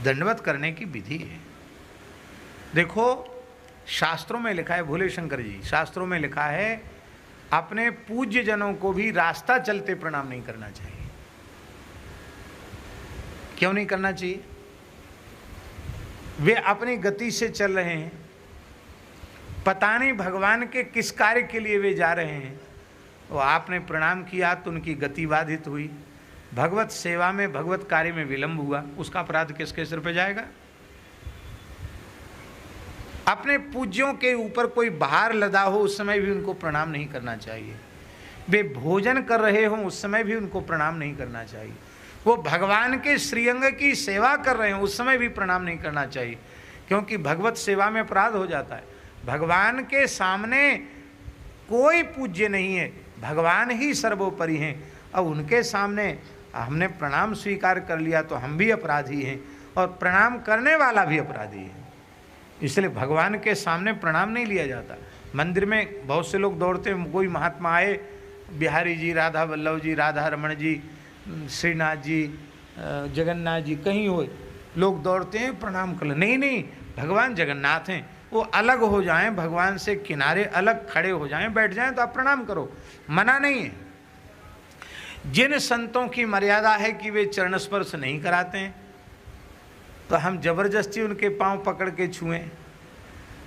दंडवत करने की विधि है। देखो शास्त्रों में लिखा है, भोले शंकर जी, शास्त्रों में लिखा है अपने पूज्य जनों को भी रास्ता चलते प्रणाम नहीं करना चाहिए। क्यों नहीं करना चाहिए? वे अपनी गति से चल रहे हैं, पता नहीं भगवान के किस कार्य के लिए वे जा रहे हैं, वो आपने प्रणाम किया तो उनकी गति बाधित हुई, भगवत सेवा में भगवत कार्य में विलंब हुआ, उसका अपराध किसके सिर पे जाएगा? अपने पूज्यों के ऊपर कोई भार लदा हो उस समय भी उनको प्रणाम नहीं करना चाहिए। वे भोजन कर रहे हों उस समय भी उनको प्रणाम नहीं करना चाहिए। वो भगवान के श्रीअंग की सेवा कर रहे हैं उस समय भी प्रणाम नहीं करना चाहिए, क्योंकि भगवत सेवा में अपराध हो जाता है। भगवान के सामने कोई पूज्य नहीं है, भगवान ही सर्वोपरि हैं। अब उनके सामने हमने प्रणाम स्वीकार कर लिया तो हम भी अपराधी हैं और प्रणाम करने वाला भी अपराधी है। इसलिए भगवान के सामने प्रणाम नहीं लिया जाता। मंदिर में बहुत से लोग दौड़ते हैं, कोई महात्मा आए, बिहारी जी, राधा वल्लभ जी, राधा रमण जी, श्रीनाथ जी, जगन्नाथ जी, कहीं हो लोग दौड़ते हैं प्रणाम कर ले। नहीं नहीं, भगवान जगन्नाथ हैं, वो अलग हो जाएं, भगवान से किनारे अलग खड़े हो जाएं, बैठ जाएं तो आप प्रणाम करो, मना नहीं है। जिन संतों की मर्यादा है कि वे चरण स्पर्श नहीं कराते हैं, तो हम जबरदस्ती उनके पांव पकड़ के छुएं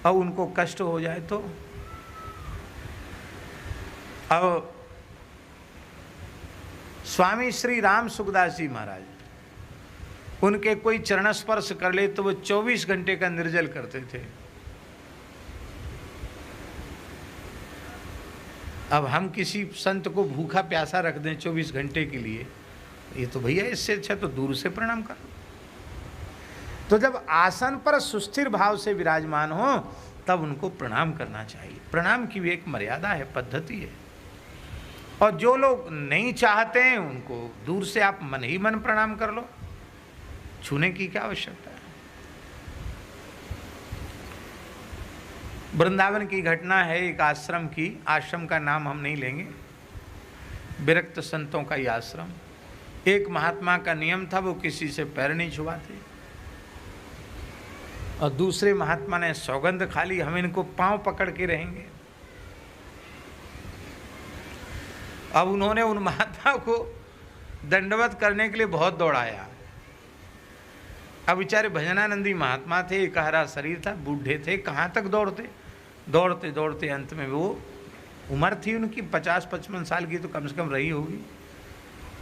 और उनको कष्ट हो जाए तो? अब स्वामी श्री राम सुखदास जी महाराज, उनके कोई चरण स्पर्श कर ले तो वो 24 घंटे का निर्जल करते थे। अब हम किसी संत को भूखा प्यासा रख दें 24 घंटे के लिए, ये तो भैया इससे अच्छा तो दूर से प्रणाम करो। तो जब आसन पर सुस्थिर भाव से विराजमान हो तब उनको प्रणाम करना चाहिए। प्रणाम की भी एक मर्यादा है, पद्धति है। और जो लोग नहीं चाहते हैं उनको दूर से आप मन ही मन प्रणाम कर लो, छूने की क्या आवश्यकता है। वृंदावन की घटना है एक आश्रम की, आश्रम का नाम हम नहीं लेंगे, विरक्त संतों का ये आश्रम। एक महात्मा का नियम था वो किसी से पैर नहीं छुआते, और दूसरे महात्मा ने सौगंध खा ली हम इनको पांव पकड़ के रहेंगे। अब उन्होंने उन महात्मा को दंडवत करने के लिए बहुत दौड़ाया। अब बेचारे भजनानंदी महात्मा थे, एकहरा शरीर था, बूढ़े थे, कहाँ तक दौड़ते, दौड़ते दौड़ते अंत में वो उम्र थी उनकी 50-55 साल की तो कम से कम रही होगी,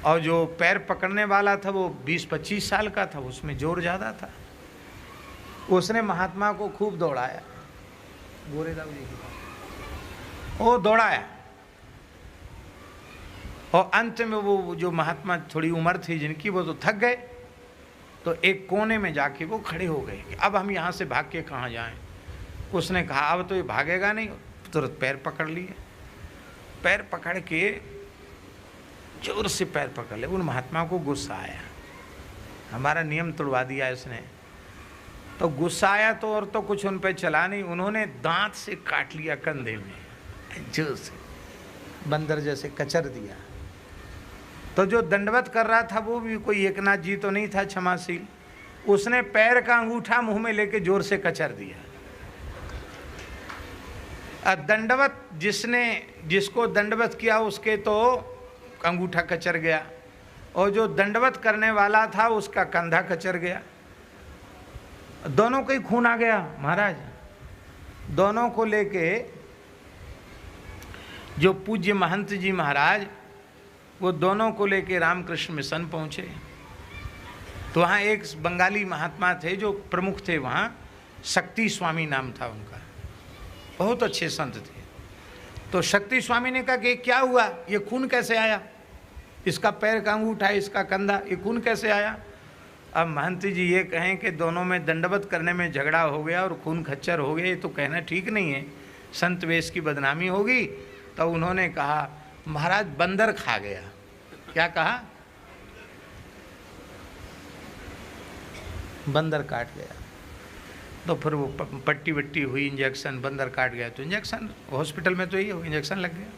और जो पैर पकड़ने वाला था वो 20-25 साल का था, उसमें जोर ज़्यादा था। उसने महात्मा को खूब दौड़ाया, गोरेदाऊ जी की बात, वो दौड़ाया, और अंत में वो जो महात्मा थोड़ी उम्र थी जिनकी, वो तो थक गए, तो एक कोने में जाके वो खड़े हो गए कि अब हम यहाँ से भाग के कहाँ जाएं। उसने कहा अब तो ये भागेगा नहीं, तुरंत पैर पकड़ लिए, पैर पकड़ के जोर से पैर पकड़ ले। उन महात्मा को गुस्सा आया, हमारा नियम तोड़वा दिया इसने, तो गुस्सा आया तो और तो कुछ उन पे चला नहीं, उन्होंने दांत से काट लिया कंधे में, जोर से बंदर जैसे कचर दिया। तो जो दंडवत कर रहा था वो भी कोई एकनाथ जी तो नहीं था क्षमाशील, उसने पैर का अंगूठा मुंह में लेके जोर से कचर दिया। दंडवत जिसको दंडवत किया उसके तो अंगूठा कचर गया, और जो दंडवत करने वाला था उसका कंधा कचर गया, दोनों को ही खून आ गया। महाराज दोनों को लेके जो पूज्य महंत जी महाराज, वो दोनों को लेके रामकृष्ण मिशन पहुँचे। तो वहाँ एक बंगाली महात्मा थे जो प्रमुख थे वहाँ, शक्ति स्वामी नाम था उनका, बहुत अच्छे संत थे। तो शक्ति स्वामी ने कहा कि क्या हुआ, ये खून कैसे आया, इसका पैर का अंगूठा, इसका कंधा, ये खून कैसे आया। अब महंत जी ये कहें कि दोनों में दंडवत करने में झगड़ा हो गया और खून खच्चर हो गया, ये तो कहना ठीक नहीं है, संत वेश की बदनामी होगी। तो उन्होंने कहा महाराज बंदर खा गया। क्या कहा, बंदर काट गया। तो फिर वो पट्टी वट्टी हुई, इंजेक्शन, बंदर काट गया तो इंजेक्शन, हॉस्पिटल में तो यही हो, इंजेक्शन लग गया।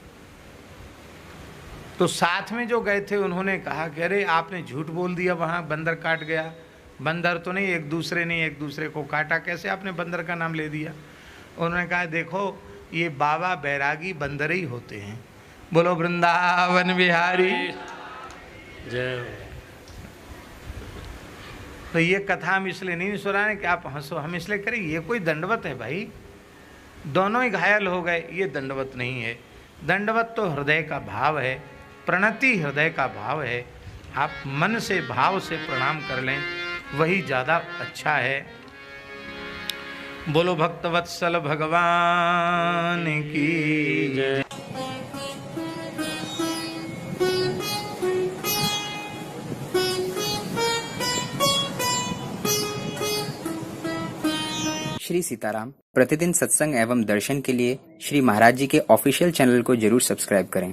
तो साथ में जो गए थे उन्होंने कहा कि अरे आपने झूठ बोल दिया, वहाँ बंदर काट गया, बंदर तो नहीं, एक दूसरे को काटा, कैसे आपने बंदर का नाम ले दिया? उन्होंने कहा देखो ये बाबा बैरागी बंदर ही होते हैं। बोलो वृंदावन बिहारी जय। तो ये कथा हम इसलिए नहीं सुनाने कि आप हंसो, हम इसलिए करें ये कोई दंडवत है भाई, दोनों ही घायल हो गए, ये दंडवत नहीं है। दंडवत तो हृदय का भाव है, प्रणति हृदय का भाव है। आप मन से भाव से प्रणाम कर लें, वही ज़्यादा अच्छा है। बोलो भक्तवत्सल भगवान की जय। श्री सीताराम प्रतिदिन सत्संग एवं दर्शन के लिए श्री महाराज जी के ऑफिशियल चैनल को जरूर सब्सक्राइब करें।